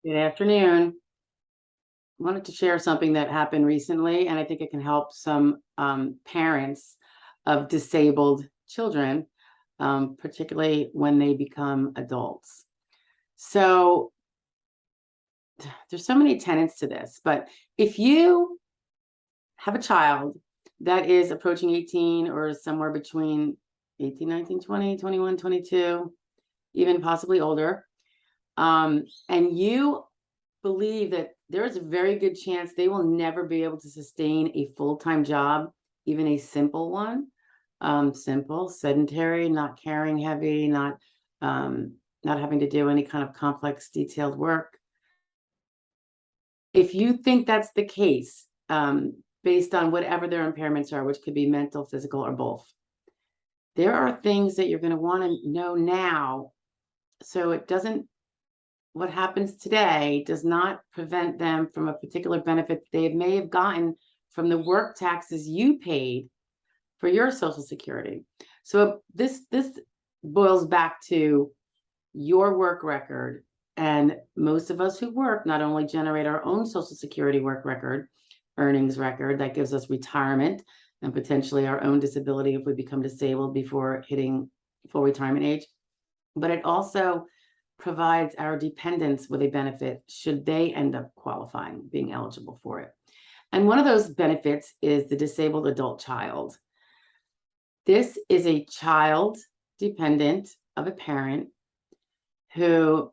Good afternoon. I wanted to share something that happened recently, and I think it can help some parents of disabled children, particularly when they become adults. So there's so many tenets to this, but if you have a child that is approaching 18 or somewhere between 18, 19, 20, 21, 22, even possibly older, and you believe that there is a very good chance they will never be able to sustain a full-time job, even a simple one, simple, sedentary, not carrying heavy, not having to do any kind of complex, detailed work. If you think that's the case, based on whatever their impairments are, which could be mental, physical, or both, there are things that you're going to want to know now, so it doesn't what happens today does not prevent them from a particular benefit they may have gotten from the work taxes you paid for your Social Security. So this boils back to your work record. And most of us who work not only generate our own Social Security work record, earnings record that gives us retirement and potentially our own disability if we become disabled before hitting full retirement age, but it also provides our dependents with a benefit should they end up qualifying, being eligible for it. And one of those benefits is the disabled adult child. This is a child dependent of a parent who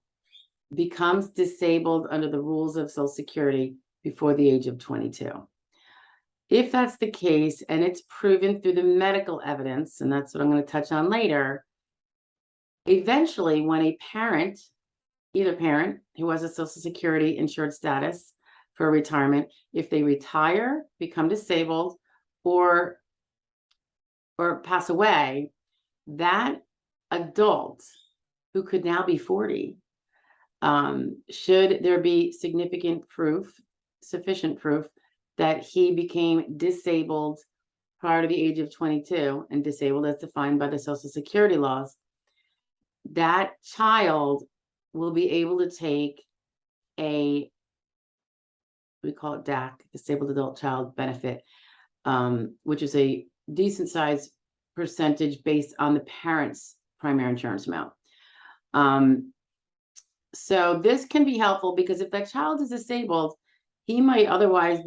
becomes disabled under the rules of Social Security before the age of 22. If that's the case, and it's proven through the medical evidence, and that's what I'm going to touch on later, eventually, when a parent, either parent who has a Social Security insured status for retirement, if they retire, become disabled, or pass away, that adult who could now be 40, should there be sufficient proof that he became disabled prior to the age of 22, and disabled as defined by the Social Security laws, that child will be able to take we call it DAC, Disabled Adult Child Benefit, which is a decent sized percentage based on the parent's primary insurance amount. So this can be helpful because if that child is disabled, he might otherwise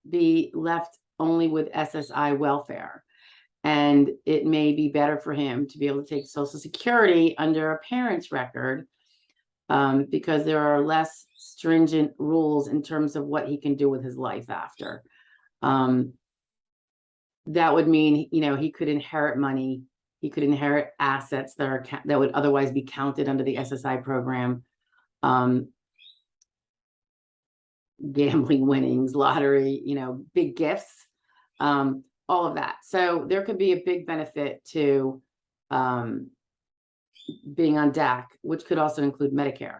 be left only with SSI welfare. And it may be better for him to be able to take Social Security under a parent's record, because there are less stringent rules in terms of what he can do with his life after. That would mean, he could inherit money, he could inherit assets that would otherwise be counted under the SSI program, gambling winnings, lottery, big gifts, all of that. So there could be a big benefit to being on DAC, which could also include Medicare.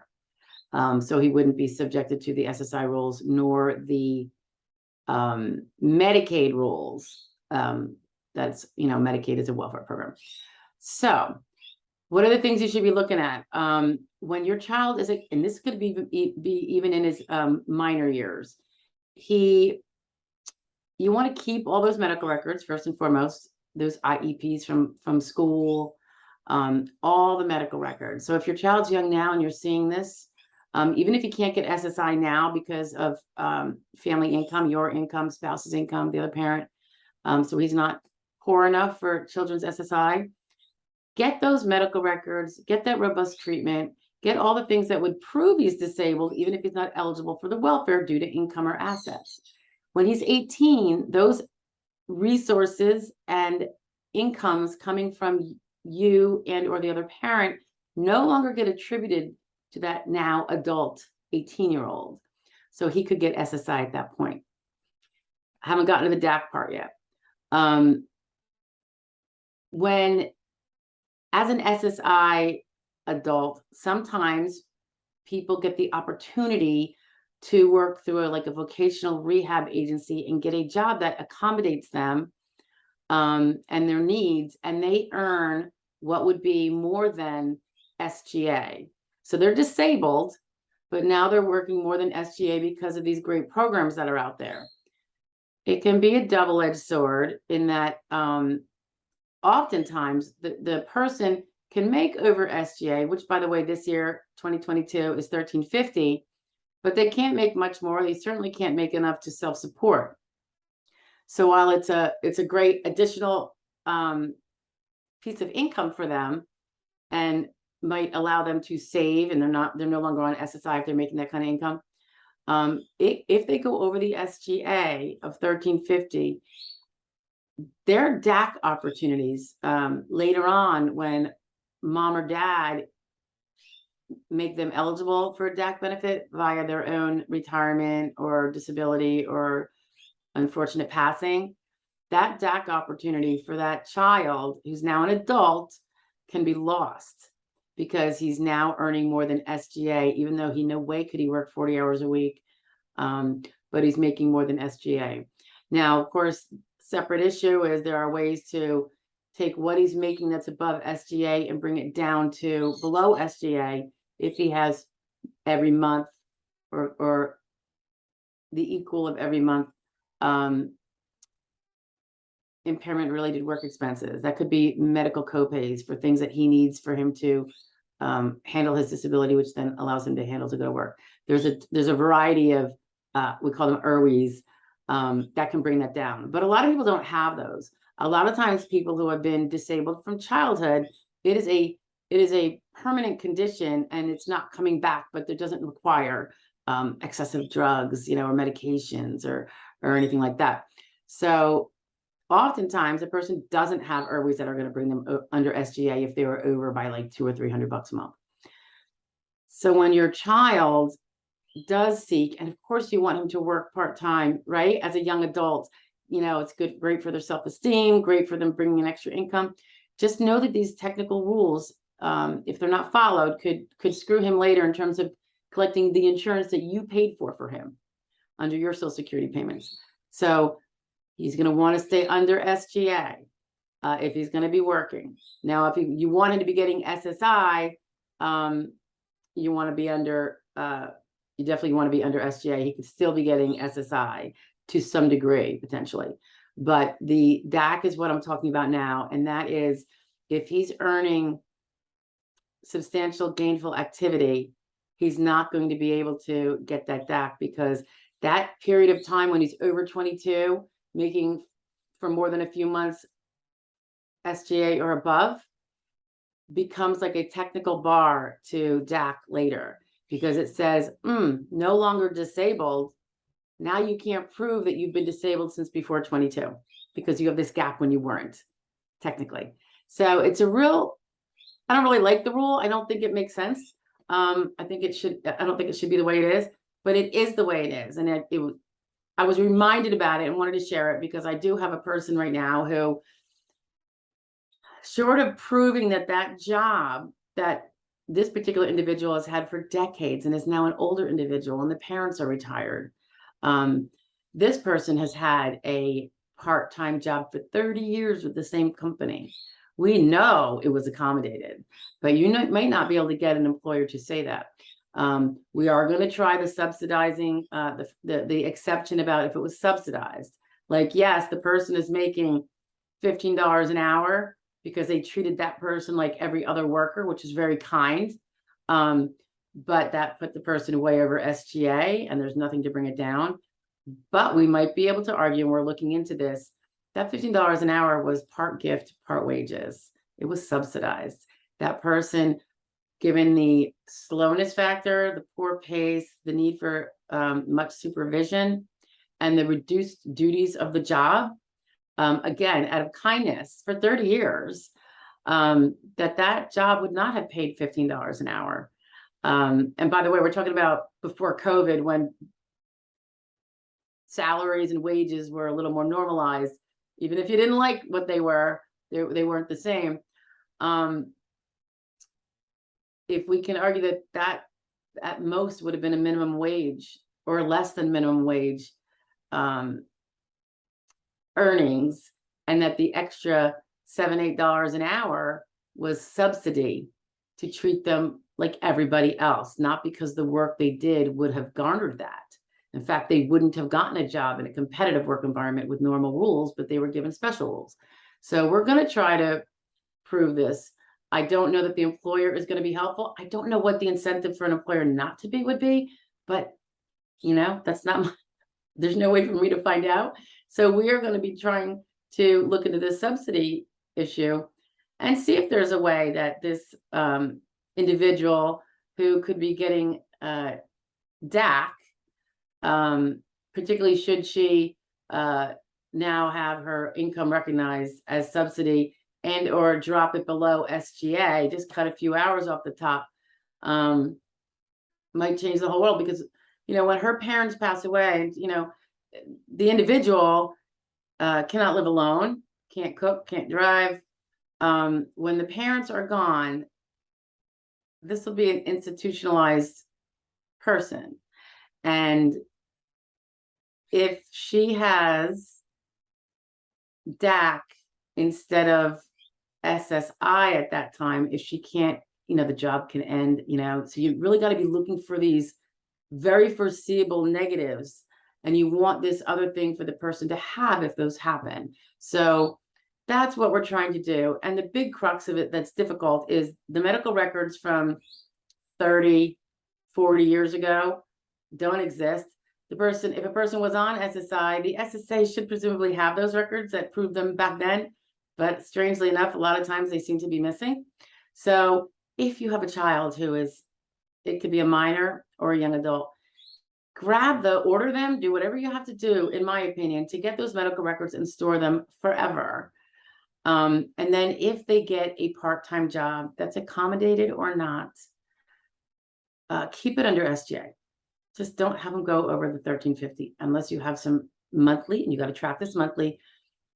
So he wouldn't be subjected to the SSI rules nor the Medicaid rules. Medicaid is a welfare program. So what are the things you should be looking at when your child is, and this could be even in his minor years, you want to keep all those medical records first and foremost, those IEPs from school, all the medical records. So if your child's young now and you're seeing this, even if you can't get SSI now because of family income, your income, spouse's income, the other parent, so he's not poor enough for children's SSI, get those medical records, get that robust treatment, get all the things that would prove he's disabled, even if he's not eligible for the welfare due to income or assets. When he's 18, those resources and incomes coming from you and or the other parent no longer get attributed to that now adult 18-year-old. So he could get SSI at that point. I haven't gotten to the DAC part yet. When, as an SSI adult, sometimes people get the opportunity to work through a vocational rehab agency and get a job that accommodates them and their needs, and they earn what would be more than SGA. So they're disabled, but now they're working more than SGA because of these great programs that are out there. It can be a double-edged sword in that oftentimes the person can make over SGA, which, by the way, this year, 2022, is $1,350, but they can't make much more. They certainly can't make enough to self-support. So while it's a great additional piece of income for them and might allow them to save, and they're no longer on SSI if they're making that kind of income. If they go over the SGA of $1,350, their DAC opportunities later on, when mom or dad make them eligible for a DAC benefit via their own retirement or disability or unfortunate passing, that DAC opportunity for that child who's now an adult can be lost because he's now earning more than SGA, even though no way could he work 40 hours a week, but he's making more than SGA. Now, of course, separate issue is there are ways to take what he's making that's above SGA and bring it down to below SGA if he has every month or the equal of every month impairment related work expenses. That could be medical copays for things that he needs for him to handle his disability, which then allows him to go to work. There's a variety of we call them IRWIs that can bring that down, but a lot of people don't have those. A lot of times people who have been disabled from childhood, it is a permanent condition and it's not coming back, but it doesn't require excessive drugs, or medications or anything like that. So oftentimes a person doesn't have IRWIs that are going to bring them under SGA if they were over by like $200 or $300 a month. So when your child does seek, and of course you want him to work part-time, right? As a young adult, it's great for their self-esteem, great for them bringing in extra income. Just know that these technical rules, if they're not followed, could screw him later in terms of collecting the insurance that you paid for him under your Social Security payments. So he's going to want to stay under SGA if he's going to be working. Now, if you want him to be getting SSI, you want to be under, you definitely want to be under SGA. He could still be getting SSI to some degree, potentially. But the DAC is what I'm talking about now. And that is if he's earning substantial gainful activity, he's not going to be able to get that DAC because that period of time when he's over 22, making for more than a few months SGA or above, becomes like a technical bar to DAC later because it says, no longer disabled. Now you can't prove that you've been disabled since before 22 because you have this gap when you weren't, technically. So it's I don't really like the rule. I don't think it makes sense. I don't think it should be the way it is, but it is the way it is. And I was reminded about it and wanted to share it because I do have a person right now who, short of proving that job that this particular individual has had for decades and is now an older individual and the parents are retired, this person has had a part-time job for 30 years with the same company. We know it was accommodated, but you might not be able to get an employer to say that. We are going to try the subsidizing, the exception about if it was subsidized. Like, yes, the person is making $15 an hour because they treated that person like every other worker, which is very kind. But that put the person way over SGA and there's nothing to bring it down. But we might be able to argue, and we're looking into this, that $15 an hour was part gift, part wages. It was subsidized. That person, given the slowness factor, the poor pace, the need for much supervision, and the reduced duties of the job, again, out of kindness for 30 years, that job would not have paid $15 an hour. And by the way, we're talking about before COVID, when salaries and wages were a little more normalized. Even if you didn't like what they were, they weren't the same. If we can argue that at most would have been a minimum wage or less than minimum wage earnings, and that the extra $7-8 an hour was subsidy to treat them like everybody else, not because the work they did would have garnered that. In fact, they wouldn't have gotten a job in a competitive work environment with normal rules, but they were given special rules. So we're going to try to prove this. I don't know that the employer is going to be helpful. I don't know what the incentive for an employer not to be would be, but that's not there's no way for me to find out. So we are going to be trying to look into this subsidy issue and see if there's a way that this individual who could be getting DAC, particularly should she now have her income recognized as subsidy and or drop it below SGA, just cut a few hours off the top, might change the whole world. Because when her parents pass away, the individual cannot live alone, can't cook, can't drive. When the parents are gone, this will be an institutionalized person. And if she has DAC instead of SSI at that time, if she can't, the job can end, so you really got to be looking for these very foreseeable negatives, and you want this other thing for the person to have if those happen. So that's what we're trying to do. And the big crux of it that's difficult is the medical records from 30, 40 years ago don't exist. If a person was on SSI, the SSA should presumably have those records that proved them back then. But strangely enough, a lot of times they seem to be missing. So if you have a child it could be a minor or a young adult, order them, do whatever you have to do, in my opinion, to get those medical records and store them forever. And then if they get a part-time job that's accommodated or not, keep it under SGA. Just don't have them go over the 1350 unless you have some monthly, and you got to track this monthly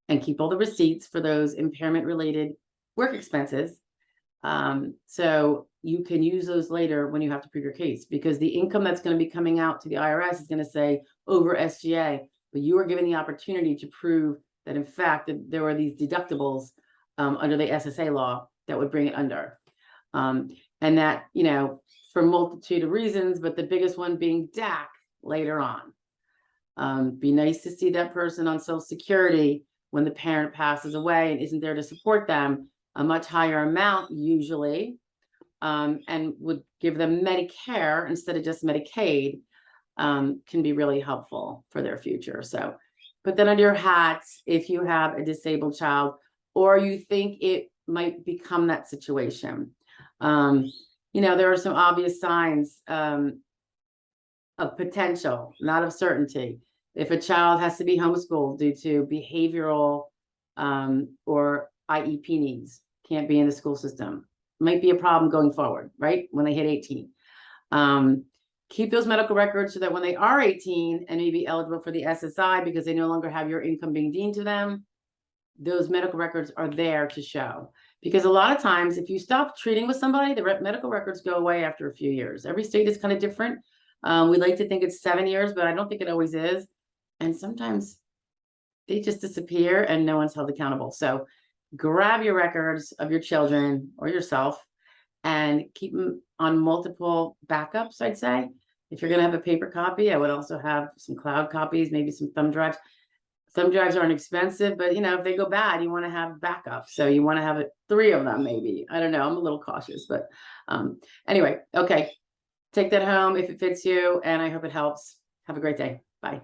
and keep all the receipts for those impairment related work expenses. So you can use those later when you have to prove your case, because the income that's going to be coming out to the IRS is going to say over SGA, but you are given the opportunity to prove that in fact that there were these deductibles under the SSA law that would bring it under. And that, for a multitude of reasons, but the biggest one being DAC later on. Be nice to see that person on Social Security when the parent passes away and isn't there to support them, a much higher amount usually, and would give them Medicare instead of just Medicaid, can be really helpful for their future. So put that under your hat if you have a disabled child or you think it might become that situation. There are some obvious signs of potential, not of certainty. If a child has to be homeschooled due to behavioral or IEP needs, can't be in the school system, might be a problem going forward, right? When they hit 18. Keep those medical records so that when they are 18 and maybe eligible for the SSI because they no longer have your income being deemed to them, those medical records are there to show. Because a lot of times, if you stop treating with somebody, the medical records go away after a few years. Every state is kind of different. We like to think it's 7 years, but I don't think it always is. And sometimes they just disappear and no one's held accountable. So grab your records of your children or yourself and keep them on multiple backups, I'd say. If you're going to have a paper copy, I would also have some cloud copies, maybe some thumb drives. Thumb drives aren't expensive, but if they go bad, you want to have backup. So you want to have 3 of them, maybe. I don't know. I'm a little cautious, but anyway, okay. Take that home if it fits you, and I hope it helps. Have a great day. Bye.